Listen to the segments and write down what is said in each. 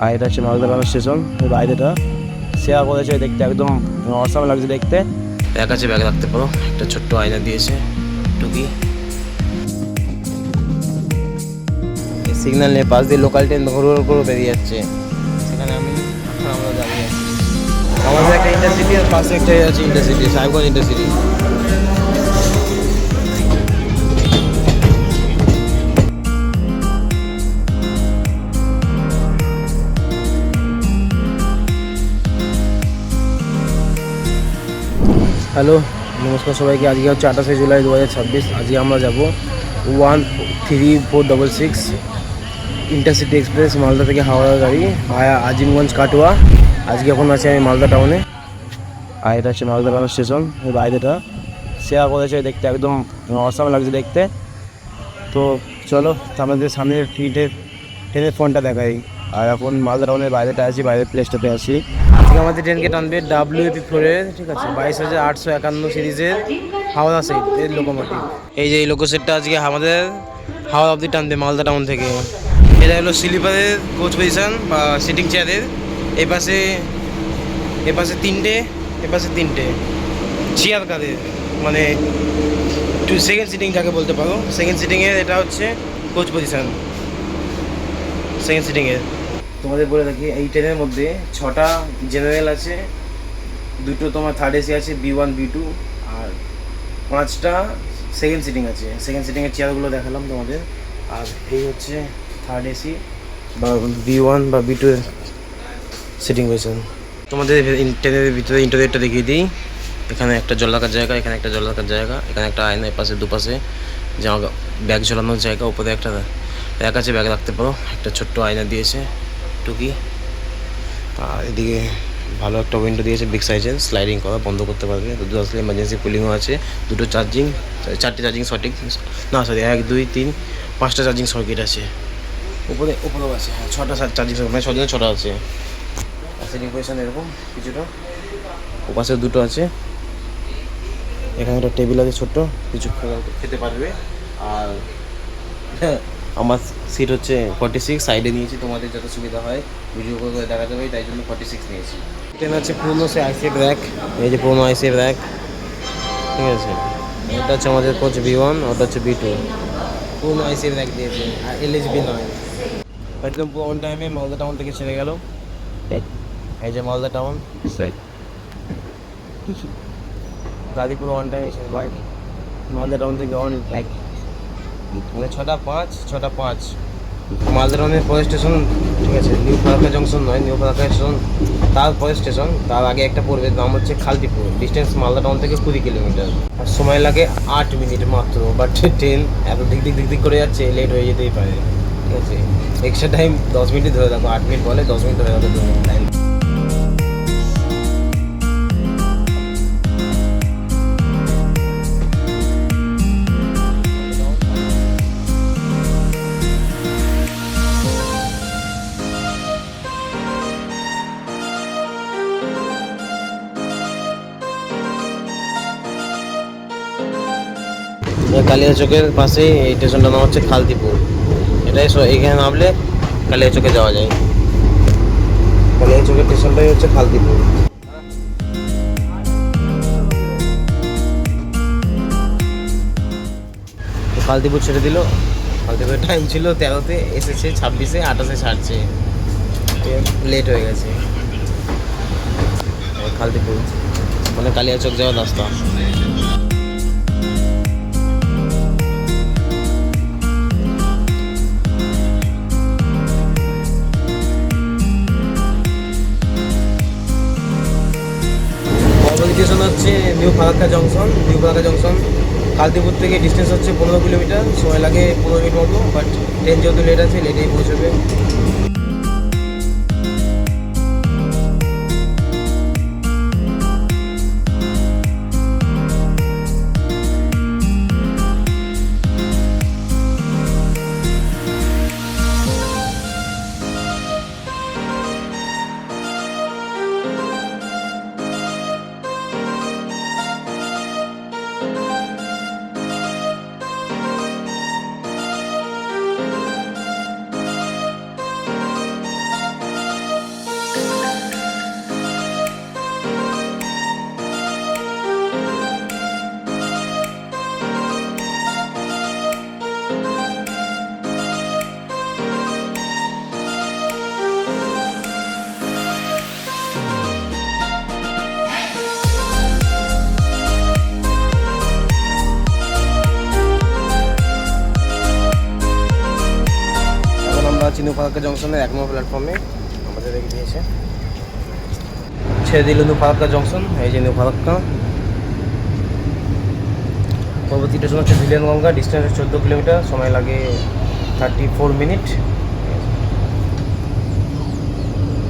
আর এটা হচ্ছে Malda town station. বাইরেটা শেয়ার করেছে, দেখতে একদম অসাম লাগছে দেখতে। ব্যাগ আছে, ব্যাগ রাখতে পারো। একটা ছোট্ট আয়না দিয়েছে টুকি। সিগন্যাল নিয়ে পাশ দিয়ে লোকাল ট্রেন ঘুর করে বেরিয়ে যাচ্ছে। সেখানে আমরা দাঁড়িয়ে আছি। আমাদের একটা ইন্টারসিটি আর পাশে একটা আছে ইন্টারসিটি, সাহেবগঞ্জ ইন্টারসিটি। হ্যালো, নমস্কার সবাইকে। আজকে হচ্ছে 28শে জুলাই 2026। আজকে আমরা যাব 13466 ইন্টারসিটি এক্সপ্রেস, মালদা থেকে হাওড়া গাড়ি ভায়া আজিমগঞ্জ কাটোয়া। আজকে এখন আছে আমি মালদা টাউনে। আর এটা হচ্ছে মালদা টাউন স্টেশন। বাইরেটা শেয়ার করেছে, দেখতে একদম অসাম লাগছে দেখতে। তো চলো আমাদের সামনের ট্রেনের ফোনটা দেখাই। আর এখন মালদা টাউনের বাইরেটা আছি, বাইরের প্লেসটাতে আছি। আজকে আমাদের ট্রেনকে টানবে WAP4-এর, ঠিক আছে, 22,851 সিরিজের হাওড়া সাইড লোকোমোটিভ। এই যে এই লোকো সেটটা আজকে আমাদের হাওড়া অবধি টানবে মালদা টাউন থেকে। এটা হলো স্লিপারের কোচ পজিশন বা সিটিং চেয়ারের। এপাশে তিনটে চেয়ার কাদের, মানে সেকেন্ড সিটিং যাকে বলতে পারো। সেকেন্ড সিটিংয়ের এটা হচ্ছে কোচ পজিশন সেকেন্ড সিটিংয়ের। তোমাদের বলে রাখি, এই ট্রেনের মধ্যে 6টা জেনারেল আছে, 2টো তোমার থার্ড এসি আছে B1 B2, আর 5টা সেকেন্ড সিটিং আছে। সেকেন্ড সিটিংয়ের চেয়ারগুলো দেখালাম তোমাদের। আর এই হচ্ছে থার্ড এসি বা B1 বা B2 এর সিটিং পজিশন। তোমাদের ট্রেনের ভিতরে ইন্টারিয়রটা দেখিয়ে দিই। এখানে একটা জল রাখার জায়গা, এখানে একটা জল রাখার জায়গা, এখানে একটা আয়না, এপাশে দুপাশে জামা ব্যাগ ঝোলানোর জায়গা, উপরে একটা ব্যাগ আছে, ব্যাগ রাখতে পারো। একটা ছোট্ট আয়না দিয়েছে টুকি। আর এদিকে ভালো একটা উইন্ডো দিয়েছে বিগ সাইজের, স্লাইডিং করা, বন্ধ করতে পারবে। দুটো আসলে এমার্জেন্সি কুলিংও আছে, চারটে চার্জিং সঠিক না, সরি 1 2 3 5টা চার্জিং সার্কিট আছে। উপরেও আছে, হ্যাঁ 6টা চার্জিং সার্কিট, মানে 6 আছে। সিটিং পজিশন এরকম কিছুটা, ওপাশে 2টো আছে। এখানে একটা টেবিল আছে ছোট্ট, কিছু খেতে পারবে। আর আমার সিট হচ্ছে 46, সাইডে নিয়েছি তোমাদের যত সুবিধা হয় ভিডিও করে দেখা যাবে, তাই জন্য 46 নিয়েছি। ট্রেন আছে পুরনো সে আইসিএফ র্যাক, এই যে পুরনো আইসিএফ র্যাক, ঠিক আছে। এটা হচ্ছে আমাদের কোচ B1, ওটা হচ্ছে B2। পুরনো আইসিএফ র্যাক দিয়েছে, আর LHB নয়। একদম পুরো অন টাইমে মালদা টাউন থেকে ছেড়ে গেল। এই যে মালদা টাউন গাড়ি পুরো অন টাইম এসে ভাই। মালদা টাউন থেকে অন লাইক মানে 6টা 5 মালদা টাউনের পরের স্টেশন, ঠিক আছে, নিউ ফারাক্কা জংশন নয়, নিউ ফারাক্কা স্টেশন তার পরের স্টেশন। তার আগে একটা পড়বে, নাম হচ্ছে খালদিপুর। ডিস্টেন্স মালদা টাউন থেকে 20 কিলোমিটার, আর সময় লাগে 8 মিনিট মাত্র। বাট ট্রেন এত দিক করে যাচ্ছে, লেট হয়ে যেতেই পারে, ঠিক আছে। এক্সট্রা টাইম 10 মিনিট ধরে রাখো, 8 মিনিট বলে 10 মিনিট ধরে রাখো টাইম। কালিয়াচকের পাশে এই স্টেশনটার নাম হচ্ছে খালদিপুর। এখানে নামলে কালিয়াচকে যাওয়া যায়। কালিয়াচকের স্টেশনটাই হচ্ছে খালদিপুর। তো খালদিপুর ছেড়ে দিল। খালদিপুরের টাইম ছিল 13-তে, এসেছে 26-এ, 28-এ ছাড়ছে। লেট হয়ে গেছে। খালদিপুর মানে কালিয়াচক যাওয়ার রাস্তা। স্টেশন হচ্ছে নিউ ফারাক্কা জংশন। কালদিপুর থেকে ডিস্টেন্স হচ্ছে 15 কিলোমিটার, সময় লাগে 15 মিনিট মতো। বাট ট্রেন যেহেতু লেট আছে, লেটেই পৌঁছবে। ফারাক্কা জংশনের 1 নম্বর প্ল্যাটফর্মে আমাদের রেখে দিয়েছে। ছেড়ে দিল নিউ ফারাক্কা জংশন, এই যে নিউ ফারাক্কা। পরবর্তী স্টেশন হচ্ছে ধুলিয়ানগঙ্গা, ডিস্টেন্স 14 কিলোমিটার, সময় লাগে 34 মিনিট।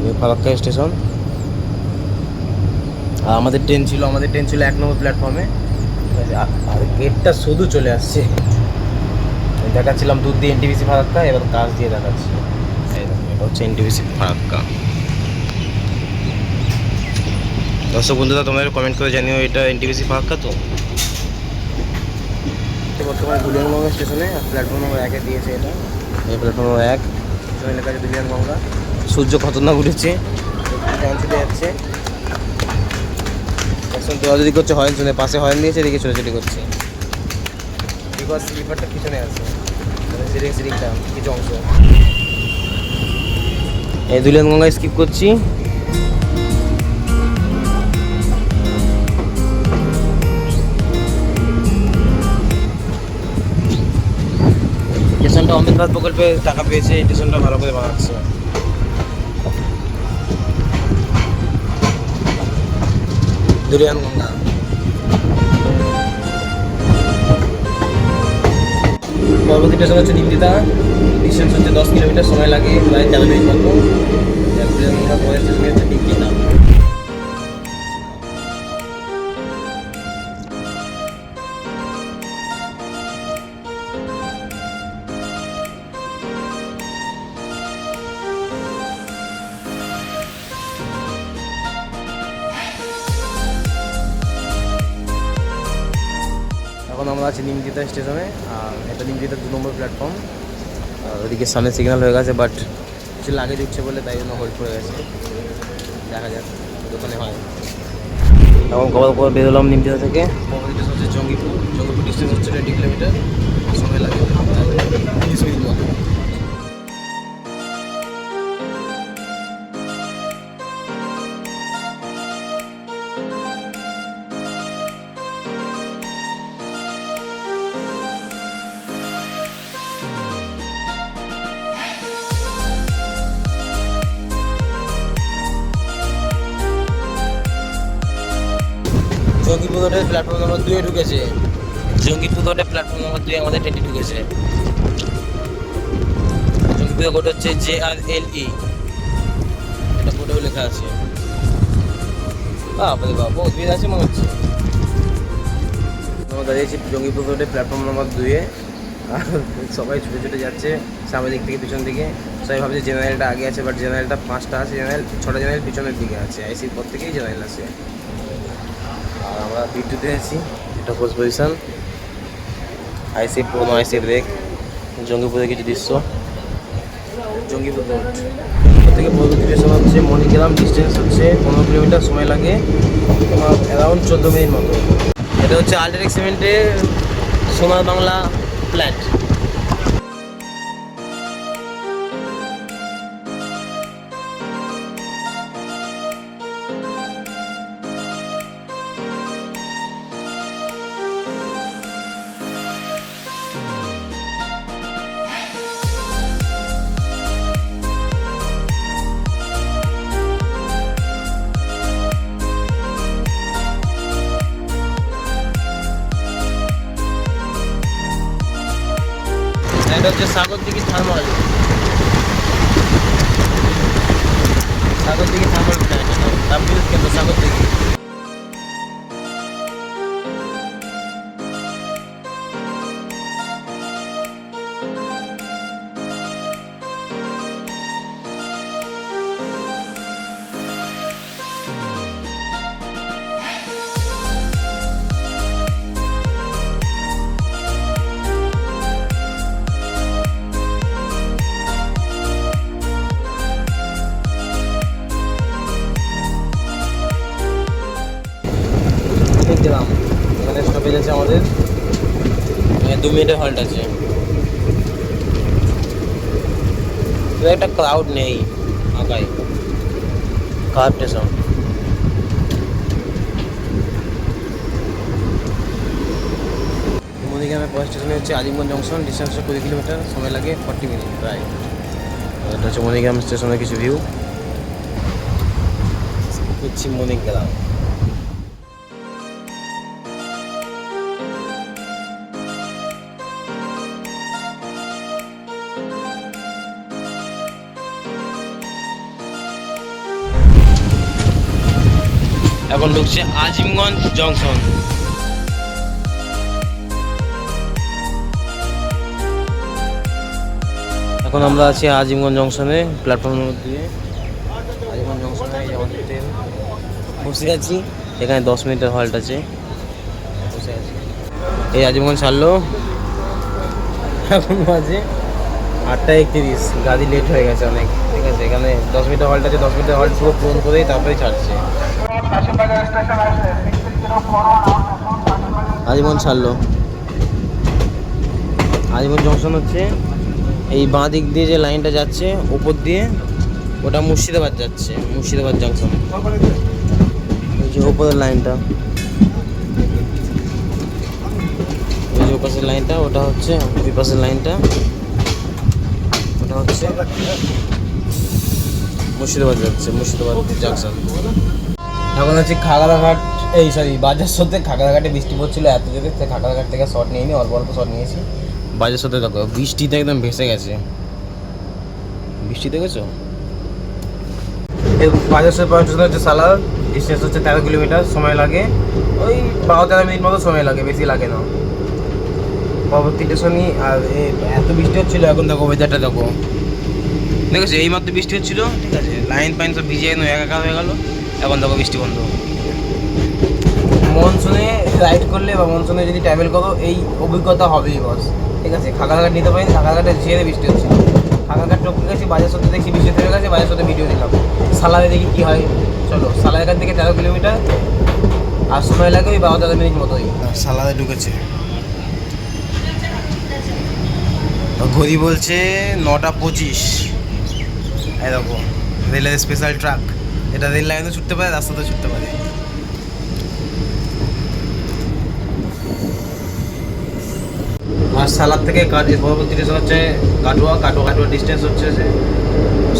New Farakka station. আর আমাদের ট্রেন ছিল 1 নম্বর প্ল্যাটফর্মে। আর গেটটা শুধু চলে আসছে, দেখাচ্ছিলাম দূর দিয়ে এনটিপিসি ফারাক্কা, এবার কাজ দিয়ে দেখাচ্ছি। এটা হচ্ছে এনটিপিসি ফারাক্কা। দর্শক বন্ধুরা, তোমরা কমেন্ট করে জানিও এটা এনটিপিসি ফারাক্কা তো। বর্তমানে ধুলিয়ানগঙ্গা স্টেশনে প্ল্যাটফর্ম নম্বর 1-এ দিয়েছে এটা। এই প্ল্যাটফর্ম নম্বর 1 স্টেশনে লেখা আছে ধুলিয়ানগঙ্গা। সূর্য খতরনাক উঠেছে, ট্রেন ছুটে যাচ্ছে। এখন তো যদি করছে হরেন শুনে, পাশে হরেন দিয়েছে, এদিকে ছোটাছুটি করছে। বিকজ স্লিপারটা পিছনে আছে, সিটিংটা কিছু অংশ। এই ধুলিয়ানগঙ্গায় স্কিপ করছি। স্টেশনটা অমৃত ভারত প্রকল্পে টাকা পেয়েছে, এই স্টেশনটা ভালো করে বানাচ্ছে। ধুলিয়ানগঙ্গা। পরবর্তী স্টেশন হচ্ছে নিমতিতা, ডিস্টেন্স হচ্ছে 10 কিলোমিটার, সময় লাগে প্রায় 13 মিনিট মতো। ধুলিয়ানগঙ্গা পরের স্টেশন হচ্ছে নিমতিতা। এখন আমরা আছি নিমতিতা স্টেশনে, আর এটা নিমতিতা 2 নম্বর প্ল্যাটফর্ম। আর ওদিকে সামনে সিগন্যাল হয়ে গেছে, বাট কিছু লাগেজ উঠছে বলে তাই জন্য হোল্ড করে গেছে। দেখা যাক দোকানে হয়। এখন কবার বেরোলাম নিমতিতা থেকে। পরবর্তী স্টেশন হচ্ছে জঙ্গিপুর। জঙ্গিপুর ডিস্টেন্স হচ্ছে 20 কিলোমিটার, সময় লাগে 30 মিনিট মতো। জঙ্গিপুর রোডের প্ল্যাটফর্ম নম্বর 2-এ ঢুকেছে। জঙ্গিপুর রোডের প্ল্যাটফর্ম নম্বর 2-এ আমাদের ট্রেনটি ঢুকেছে। জঙ্গিপুরের কোড হচ্ছে JRLE, এটা কোডেও লেখা আছে। বাবা বহুত ভিড় আছে মনে হচ্ছে। আমরা দাঁড়িয়েছি জঙ্গিপুর রোডের প্ল্যাটফর্ম নম্বর 2-এ, আর সবাই ছুটে ছুটে যাচ্ছে সামনের দিক থেকে পিছন দিকে। সবাই ভাবছে জেনারেলটা আগে আছে, বাট জেনারেলটা 5টা আছে, 6টা জেনারেল পিছনের দিকে আছে। আইসির পর থেকেই জেনারেল আছে। আর আমরা B2-তে আছি, এটা ফার্স্ট পজিশন। আইসি পুরোনো আইসি ব্রেক। জঙ্গিপুরে কিছু দৃশ্য। জঙ্গিপুর রোড থেকে পরবর্তী স্টেশন হচ্ছে মণিগ্রাম, ডিস্টেন্স হচ্ছে 15 কিলোমিটার, সময় লাগে তোমার অ্যারাউন্ড 14 মিনিট মতো। এটা হচ্ছে আল্ট্রাটেক সিমেন্টের সোনার বাংলা প্ল্যান্ট। এটা হচ্ছে Sagardighi thermal, Sagardighi thermal plant, তাপবিদ্যুৎ কেন্দ্র সাগরদিঘি। গ্রাম এখানে স্টপেজ আছে আমাদের, 2 মিনিটের হল্ট আছে। তো একটা ক্রাউড নেই, আঁকাই কার স্টেশন। মণিগ্রামের পরের স্টেশনে হচ্ছে আজিমগঞ্জ জংশন, ডিস্টেন্স 20 কিলোমিটার, সময় লাগে 40 মিনিট প্রায়। এটা হচ্ছে মণিগ্রাম স্টেশনের কিছু ভিউ। হচ্ছে মণিগ্রাম। এখন ঢুকছে আজিমগঞ্জ জংশন। এখন আমরা আছি আজিমগঞ্জ জংশনে, প্ল্যাটফর্মের মধ্যে দিয়ে। আজিমগঞ্জ জংশনে আমাদের ট্রেন বসে আছি। এখানে 10 মিনিটের হল্ট আছে, বসে আছি। এই আজিমগঞ্জ ছাড়লো, এখন বাজে 8:31। গাড়ি লেট হয়ে গেছে অনেক, ঠিক আছে। এখানে 10 মিনিটের হল্ট আছে, 10 মিনিটের হল্ট পুরো পূরণ করেই তারপরেই ছাড়ছে। আজিমগঞ্জ ছাড়লো। আজিমগঞ্জ জংশন হচ্ছে এই বাঁ দিক দিয়ে যে লাইনটা যাচ্ছে উপর দিয়ে, ওটা মুর্শিদাবাদ যাচ্ছে, মুর্শিদাবাদ জংশন। ওই যে উপরের লাইনটা, ওই যে ওপাশের লাইনটা, ওটা হচ্ছে ওই পাশের লাইনটা, ওটা হচ্ছে মুর্শিদাবাদ যাচ্ছে, মুর্শিদাবাদ জংশন। এখন হচ্ছে খাগড়াঘাট, এই সরি বাজারসোতে। খাগড়াঘাটে বৃষ্টি পড়ছিল এত জোরে, খাগড়াঘাট থেকে শট নিয়ে অল্প অল্প শট নিয়েছি। বাজারসোতে দেখো বৃষ্টিতে একদম ভেসে গেছে, বৃষ্টি দেখেছো। বাজারসোতে পৌঁছানো হচ্ছে সালার, ডিস্টেন্স হচ্ছে 13 কিলোমিটার। সময় লাগে ওই 12-13 মিনিট মতো সময় লাগে, বেশি লাগে না। পরবর্তী স্টেশনই। আর এত বৃষ্টি হচ্ছিল, এখন দেখো ওয়েদারটা দেখো, দেখেছো এইমাত্র বৃষ্টি হচ্ছিল, ঠিক আছে। লাইন ফাইন সব ভিজে একাকার হয়ে গেল, এখন দেখো বৃষ্টি বন্ধ। মনসুনে রাইড করলে বা মনসুনে যদি ট্রাভেল করো এই অভিজ্ঞতা হবেই বস, ঠিক আছে। খাগড়াঘাট নিতে পারি, খাগড়াঘাটে ঝিয়ে বৃষ্টি হচ্ছিল। খাগড়াঘাট টপকে গেছি, বাজারসোতে দেখছি বৃষ্টি থেমে গেছে, বাজারসোতে ভিডিও দিলাম। সালারে দেখি কী হয়। চলো, সালারঘাট থেকে 13 কিলোমিটার, আর সময় লাগে ওই 12-13 মিনিট মতোই। সালারে ঢুকেছে, ঘড়ি বলছে 9:25। এই দেখো রেলের স্পেশাল ট্রাক, এটা রেল লাইনে ছুটতে পারে, রাস্তাতে ছুটতে পারে। আর সালার থেকে পরবর্তী স্টেশন হচ্ছে কাটোয়া। কাটোয়া ডিস্টেন্স হচ্ছে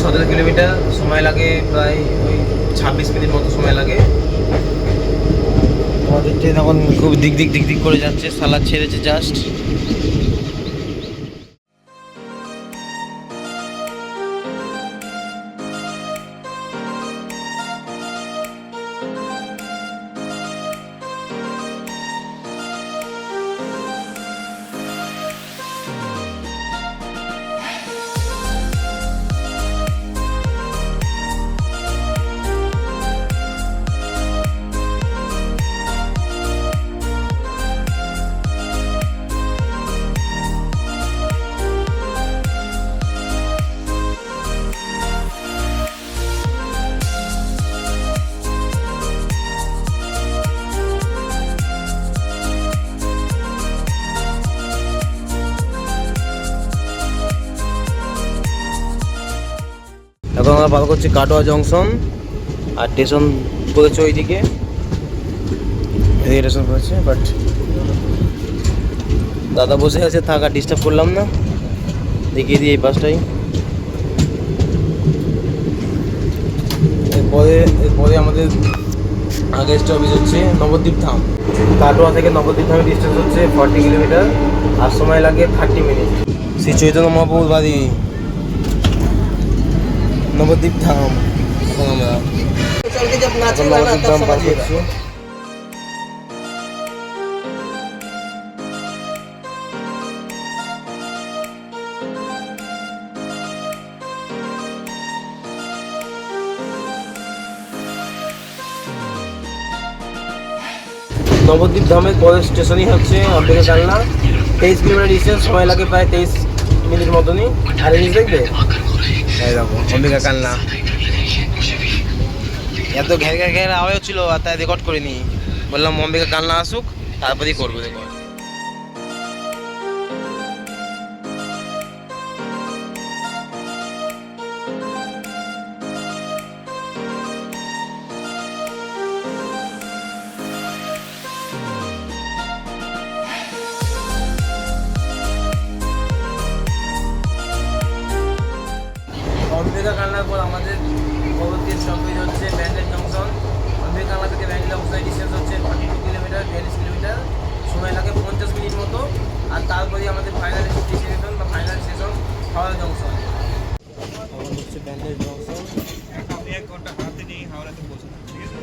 17 কিলোমিটার। সময় লাগে প্রায় ওই 26 মিনিট মতো সময় লাগে। আমাদের ট্রেন এখন খুব দিক দিক করে যাচ্ছে, সালার ছেড়েছে জাস্ট। এখন আমরা পার করছি কাটোয়া জংশন, আর স্টেশন পড়েছে ওইদিকে, স্টেশন পড়েছে। বাট দাদা বসে আছে, থাকা ডিস্টার্ব করলাম না, দেখিয়ে দিই এই পাশটাই। এরপরে আমাদের আগের স্টপেজ হচ্ছে নবদ্বীপ ধাম। কাটোয়া থেকে নবদ্বীপ ধামের ডিস্টেন্স হচ্ছে 40 কিলোমিটার, আর সময় লাগে 30 মিনিট। শ্রী চৈতন্য মহাপ্রভুর বাড়ি নবদ্বীপ ধাম। এখন আমরা নবদ্বীপ ধাম পার করছি। নবদ্বীপ ধামের পরের স্টেশনই হচ্ছে অম্বিকা কালনা। 23 কিলোমিটার ডিস্টেন্স, সময় লাগে প্রায় 23 মিনিট মতনই। আর জিনিস দেখবে, এই দেখো অম্বিকা কালনা। এত ঘের আওয়াজ ছিল, আর তাই রেকর্ড করিনি। বললাম অম্বিকা কালনা আসুক, তারপরেই করবো রেকর্ড। বিবেকানন্দের পর আমাদের পরবর্তী স্টপেজ হচ্ছে ব্যান্ডেল জংশন। বিবেকানন্দ থেকে ব্যান্ডেল জংশনের ডিস্টেন্স হচ্ছে 42 কিলোমিটার, 42 কিলোমিটার, সময় লাগে 50 মিনিট মতো। আর তারপরে আমাদের ফাইনাল ডেস্টিনেশন বা ফাইনাল স্টেশন হাওড়া জংশন। এখন হচ্ছে ব্যান্ডেল জংশন। আপনি 1 ঘন্টা হাতে নিয়ে হাওড়াতে পৌঁছাবেন, ঠিক আছে?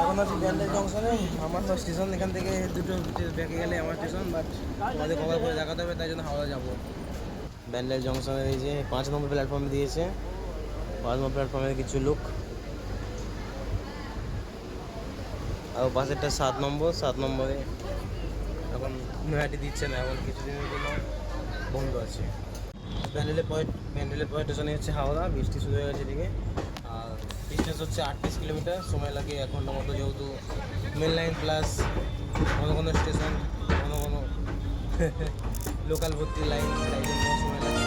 এখন আছি ব্যান্ডেল জংশনে। আমার তো স্টেশন এখান থেকে দুটো ব্যাকে গেলে আমার স্টেশন, বাট আমাদের কভার করে দেখাতে হবে, তাই জন্য হাওড়া যাবো। ব্যান্ডেল জংশনের এই যে 5 নম্বর প্ল্যাটফর্মে দিয়েছে, 5 নম্বর প্ল্যাটফর্মের কিছু লোক, আর পাশেরটা 7 নম্বর। 7 নম্বরে এখন নয়াটি দিচ্ছে না, এখন কিছুদিনের জন্য বন্ধ আছে। ব্যান্ডেলের পয়েন্ট স্টেশনে হচ্ছে হাওড়া। বৃষ্টি শুরু হয়ে গেছে এদিকে। আর ডিস্টেন্স হচ্ছে 38 কিলোমিটার, সময় লাগে 1 ঘন্টার মতো, যেহেতু মেন লাইন প্লাস কোনো স্টেশন, কোনো লোকাল ভর্তি লাইন, তাই জন্য সময় লাগে।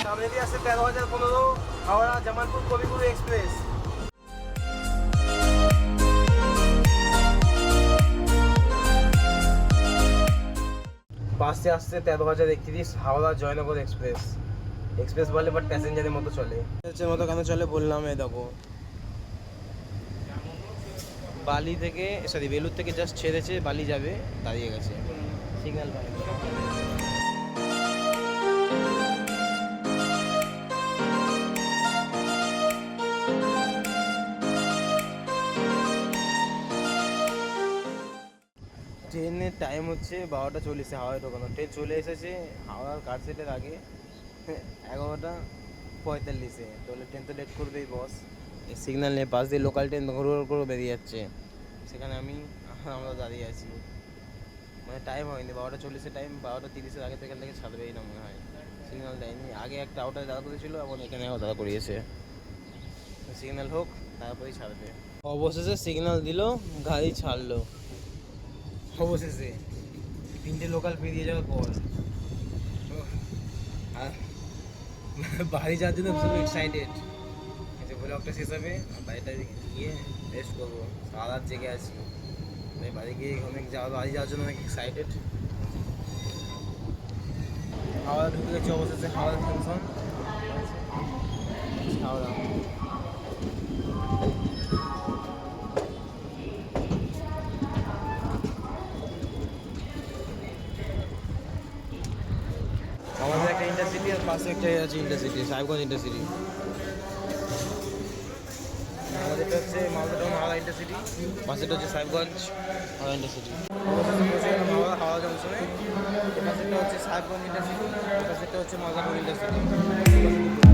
সামনে দিয়ে আসছে 13,015 হাওড়া জামালপুর কবিগুরু এক্সপ্রেস। বাসে আসছে 13,031 হাওড়া জয়নগর এক্সপ্রেস বলে, বাট প্যাসেঞ্জারের মতো চলে। মতো কেন চলে বললাম, এই দেখো বেলুর থেকে জাস্ট ছেড়েছে, বালি যাবে, দাঁড়িয়ে গেছে, সিগন্যাল পায়নি। ট্রেনের টাইম হচ্ছে 12:40 হাওড়ায় ঢোকানো। ট্রেন চলে এসেছে হাওড়ার কারসেটের আগে 11:45। তাহলে ট্রেন তো লেট করবেই বস। এই সিগন্যাল নিয়ে পাশ দিয়ে লোকাল ট্রেন ঘুরে করে বেরিয়ে যাচ্ছে, সেখানে আমরা দাঁড়িয়ে আছি। মানে টাইম হয়নি, 12:40 টাইম, 12:30 আগে থেকে ছাড়বেই না মনে হয়। সিগন্যাল দেয়নি, আগে একটা আউটারে দাঁড়া করেছিল, এখন এখানে দাঁড়া করিয়েছে। সিগন্যাল হোক তারপরেই ছাড়বে। অবশেষে সিগন্যাল দিল, গাড়ি ছাড়লো অবশেষে 3টে লোকাল পেরিয়ে যাওয়ার পর। আর বাড়ি যাওয়ার জন্য খুব এক্সাইটেড। ব্লগটা শেষ হবে, আর বাড়িটা গিয়ে রেস্ট করবো। সারা রাত জেগে আছি, তাই বাড়ি গিয়ে বাড়ি যাওয়ার জন্য অনেক এক্সাইটেড। হাওড়া ঢুকে গেছি অবশেষে, হাওড়া জংশন হাওড়া। আমাদের একটা ইন্টারসিটি, আর পাশে একটা আছে ইন্টারসিটি, সাহেবগঞ্জ ইন্টারসিটি। আমাদের এটা হচ্ছে মালদা টাউন হাওড়া ইন্টারসিটি, পাশেটা হচ্ছে সাহেবগঞ্জ হাওড়া ইন্টারসিটি। হাওড়া জংশনে, এ পাশেটা হচ্ছে সাহেবগঞ্জ ইন্টারসিটি, এ পাশেটা হচ্ছে মালদা টাউন ইন্টারসিটি।